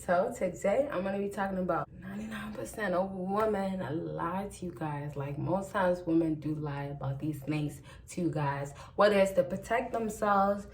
So today I'm going to be talking about 99% of women lie to you guys. Like most times women do lie about these things to you guys. Whether it's to protecting themselves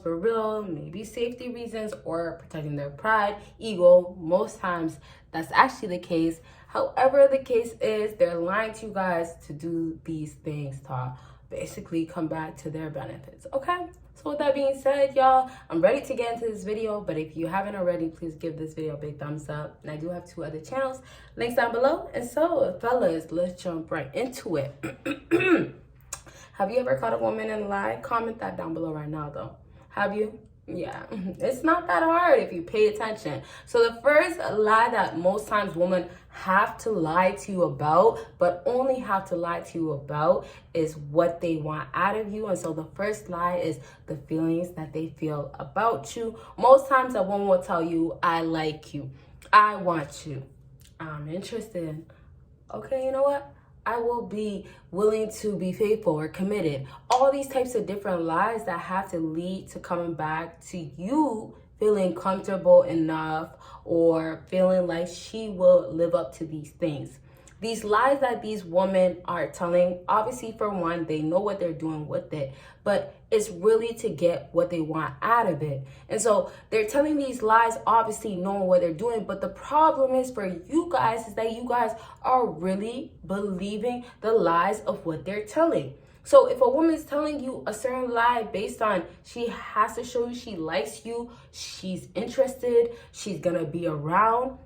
for real, maybe safety reasons, or protecting their pride, ego. Most times that's actually the case. However the case is, they're lying to you guys to do these things to basically come back to their benefits, okay? So with that being said, y'all, I'm ready to get into this video, but if you haven't already, please give this video a big thumbs up. And I do have 2 other channels, links down below. And so, fellas, let's jump right into it. Have you ever caught a woman in a lie? Comment that down below right now, though. Have you? Yeah, it's not that hard if you pay attention. So the first lie that most times women have to lie to you about, but only have to lie to you about, is what they want out of you. And so the first lie is the feelings that they feel about you. Most times a woman will tell you, I like you, I want you, I'm interested. Okay, you know what? I will be willing to be faithful or committed. All these types of different lies that have to lead to coming back to you feeling comfortable enough or feeling like she will live up to these things. These lies that these women are telling, obviously for one, they know what they're doing with it, but it's really to get what they want out of it. And so they're telling these lies, obviously knowing what they're doing, but the problem is for you guys is that you guys are really believing the lies of what they're telling. So if a woman's telling you a certain lie based on she has to show you she likes you, she's interested, she's gonna be around,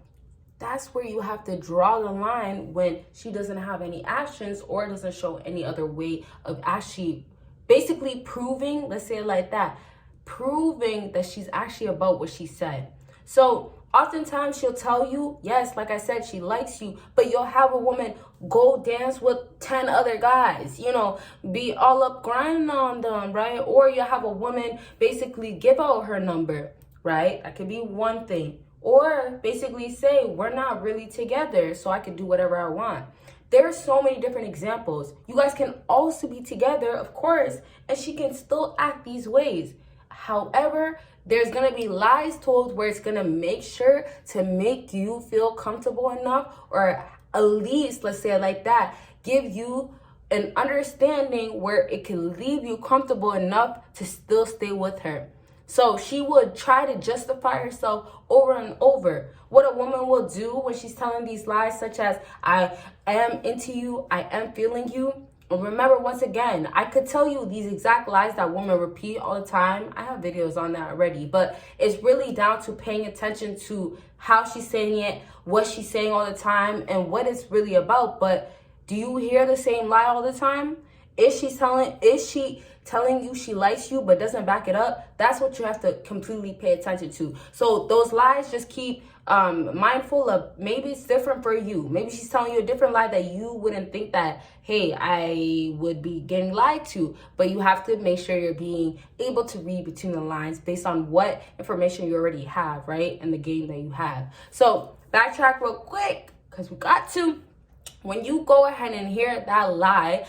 that's where you have to draw the line when she doesn't have any actions or doesn't show any other way of actually basically proving, let's say it like that, proving that she's actually about what she said. So oftentimes she'll tell you, yes, like I said, she likes you, but you'll have a woman go dance with 10 other guys, you know, be all up grinding on them, right? Or you'll have a woman basically give out her number, right? That could be one thing. Or basically say, we're not really together, so I can do whatever I want. There are so many different examples. You guys can also be together, of course, and she can still act these ways. However, there's going to be lies told where it's going to make sure to make you feel comfortable enough, or at least, let's say it like that, give you an understanding where it can leave you comfortable enough to still stay with her. So she would try to justify herself over and over. What a woman will do when she's telling these lies, such as, I am into you, I am feeling you. And remember, once again, I could tell you these exact lies that women repeat all the time. I have videos on that already, but it's really down to paying attention to how she's saying it, what she's saying all the time, and what it's really about. But do you hear the same lie all the time? Is she telling you she likes you but doesn't back it up? That's what you have to completely pay attention to. So those lies, just keep mindful of, maybe it's different for you. Maybe she's telling you a different lie that you wouldn't think that, hey, I would be getting lied to. But you have to make sure you're being able to read between the lines based on what information you already have, right? And the game that you have. So backtrack real quick, because we got to. When you go ahead and hear that lie,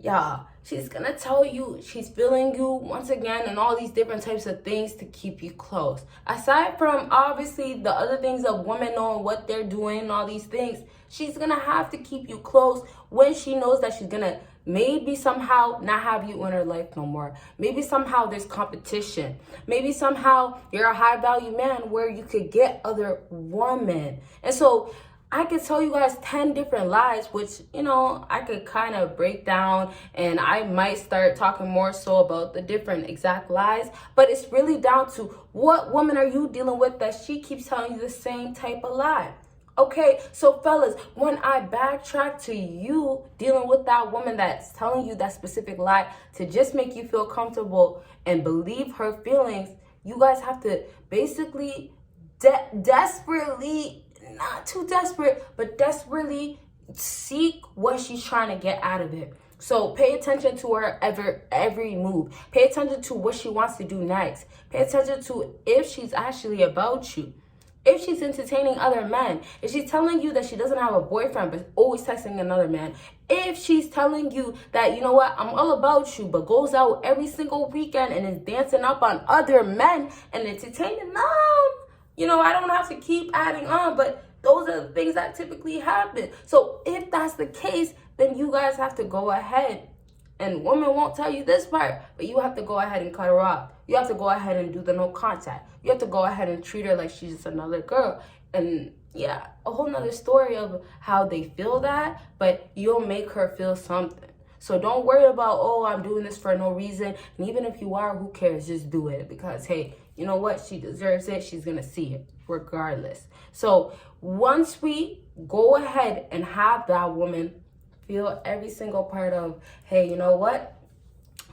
y'all, she's gonna tell you she's feeling you once again, and all these different types of things to keep you close. Aside from obviously the other things of women knowing what they're doing and all these things, she's gonna have to keep you close when she knows that she's gonna maybe somehow not have you in her life no more. Maybe somehow there's competition. Maybe somehow you're a high value man where you could get other women. And so I could tell you guys 10 different lies, which, you know, I could kind of break down, and I might start talking more so about the different exact lies, but it's really down to what woman are you dealing with that she keeps telling you the same type of lie. Okay, so fellas, when I backtrack to you dealing with that woman that's telling you that specific lie to just make you feel comfortable and believe her feelings, you guys have to basically desperately, not too desperate, but desperately seek what she's trying to get out of it. So pay attention to her every move. Pay attention to what she wants to do next. Pay attention to if she's actually about you. If she's entertaining other men. If she's telling you that she doesn't have a boyfriend but always texting another man. If she's telling you that, you know what, I'm all about you, but goes out every single weekend and is dancing up on other men and entertaining them. I don't have to keep adding on, but those are the things that typically happen. So if that's the case, then you guys have to go ahead, and women won't tell you this part, but you have to go ahead and cut her off. You have to go ahead and do the no contact. You have to go ahead and treat her like she's just another girl. And yeah, a whole nother story of how they feel that, but you'll make her feel something. So don't worry about, oh, I'm doing this for no reason. And even if you are, who cares? Just do it, because, hey, you know what? She deserves it. She's going to see it regardless. So once we go ahead and have that woman feel every single part of, hey, you know what?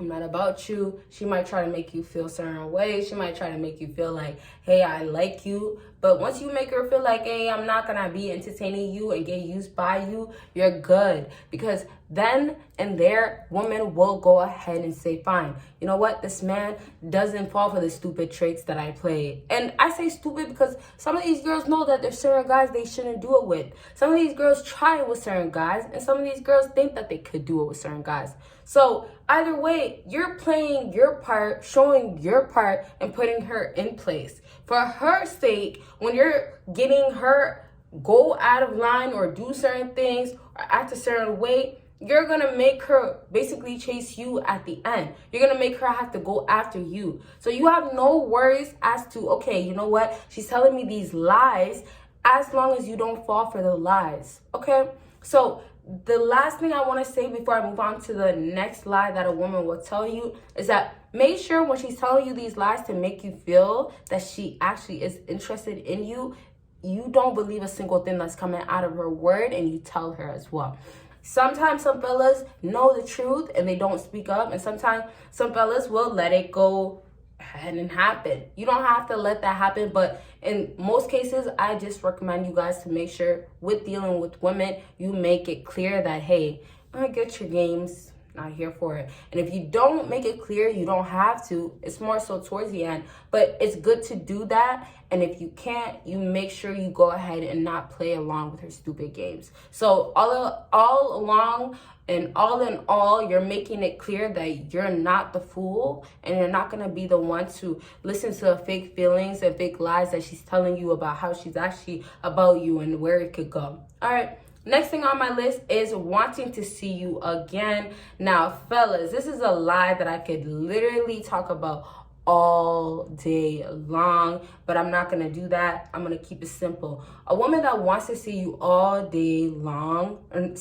I'm not about you. She might try to make you feel certain ways. She might try to make you feel like, hey, I like you. But once you make her feel like, hey, I'm not going to be entertaining you and get used by you, you're good. Because then and there, women will go ahead and say, fine, you know what? This man doesn't fall for the stupid tricks that I play. And I say stupid because some of these girls know that there's certain guys they shouldn't do it with. Some of these girls try it with certain guys, and some of these girls think that they could do it with certain guys. So either way, you're playing your part, showing your part, and putting her in place. For her sake, when you're getting her go out of line or do certain things or act a certain way, you're going to make her basically chase you at the end. You're going to make her have to go after you. So you have no worries as to, okay, you know what? She's telling me these lies, as long as you don't fall for the lies. Okay? So the last thing I want to say before I move on to the next lie that a woman will tell you is that make sure when she's telling you these lies to make you feel that she actually is interested in you, you don't believe a single thing that's coming out of her word, and you tell her as well. Sometimes some fellas know the truth and they don't speak up, and sometimes some fellas will let it go ahead and happen. You don't have to let that happen, but in most cases, I just recommend you guys to make sure with dealing with women, you make it clear that, hey, I get your games, not here for it. And if you don't make it clear, you don't have to. It's more so towards the end, but it's good to do that. And if you can't, you make sure you go ahead and not play along with her stupid games. So all along and all in all, you're making it clear that you're not the fool, and you're not going to be the one to listen to the fake feelings and fake lies that she's telling you about how she's actually about you and where it could go. All right. Next thing on my list is wanting to see you again. Now, fellas, this is a lie that I could literally talk about all day long, but I'm not gonna do that. I'm gonna keep it simple. A woman that wants to see you all day long, wanting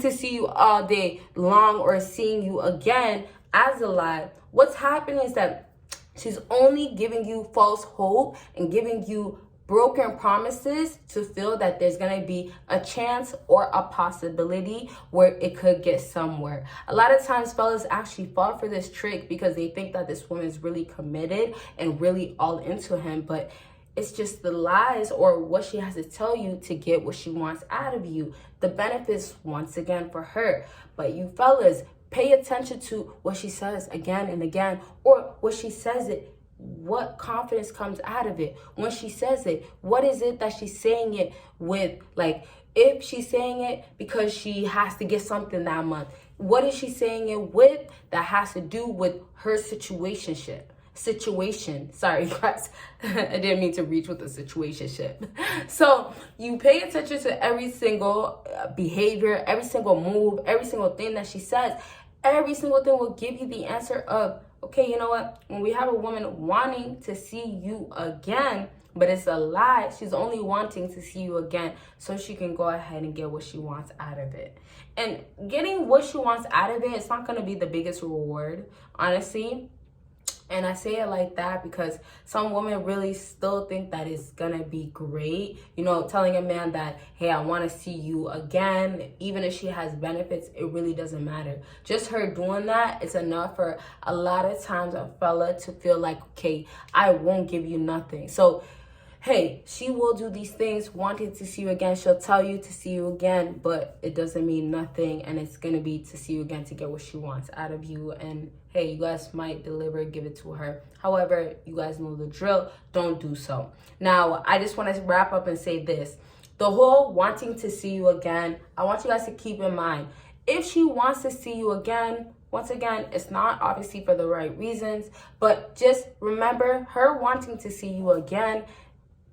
to see you all day long or seeing you again as a lie, what's happening is that she's only giving you false hope and giving you broken promises to feel that there's going to be a chance or a possibility where it could get somewhere. A lot of times fellas actually fall for this trick because they think that this woman is really committed and really all into him, but it's just the lies or what she has to tell you to get what she wants out of you. The benefits, once again, for her. But you fellas, pay attention to what she says again and again, or what she says it. What confidence comes out of it when she says it? What is it that she's saying it with? Like, if she's saying it because she has to get something that month, what is she saying it with that has to do with her situation? Sorry, guys. I didn't mean to reach with the situationship. So you pay attention to every single behavior, every single move, every single thing that she says. Every single thing will give you the answer of, okay, you know what? When we have a woman wanting to see you again, but it's a lie, she's only wanting to see you again so she can go ahead and get what she wants out of it. And getting what she wants out of it, it's not going to be the biggest reward, honestly. And I say it like that because some women really still think that it's gonna be great. You know, telling a man that, hey, I want to see you again, even if she has benefits, it really doesn't matter. Just her doing that is enough for a lot of times a fella to feel like, okay, I won't give you nothing. So, hey, she will do these things wanting to see you again. She'll tell you to see you again, but it doesn't mean nothing. And it's going to be to see you again to get what she wants out of you. And hey, you guys might deliver, give it to her. However, you guys know the drill. Don't do so. Now, I just want to wrap up and say this. The whole wanting to see you again, I want you guys to keep in mind, if she wants to see you again, once again, it's not obviously for the right reasons, but just remember, her wanting to see you again,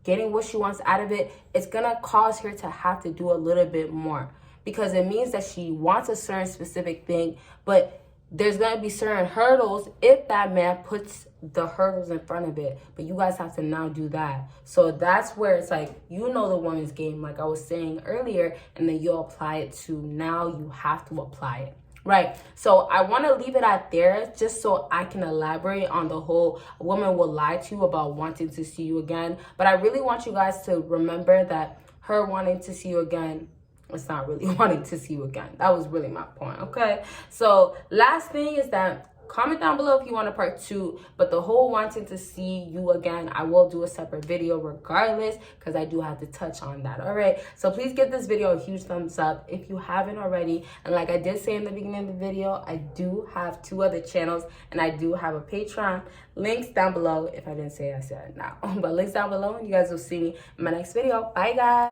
getting what she wants out of it, it's gonna cause her to have to do a little bit more, because it means that she wants a certain specific thing, but there's gonna be certain hurdles if that man puts the hurdles in front of it. But you guys have to now do that. So that's where it's like, you know the woman's game, like I was saying earlier, and then you'll apply it to now. You have to apply it. Right, so I want to leave it at there just so I can elaborate on the whole a woman will lie to you about wanting to see you again. But I really want you guys to remember that her wanting to see you again, it's not really wanting to see you again. That was really my point, okay? So last thing is that comment down below if you want a part 2, but the whole wanting to see you again, I will do a separate video regardless, because I do have to touch on that. All right, so please give this video a huge thumbs up if you haven't already. And like I did say in the beginning of the video, I do have 2 other channels, and I do have a Patreon. Links down below. If I didn't say it, I said it now. But links down below, and you guys will see me in my next video. Bye, guys.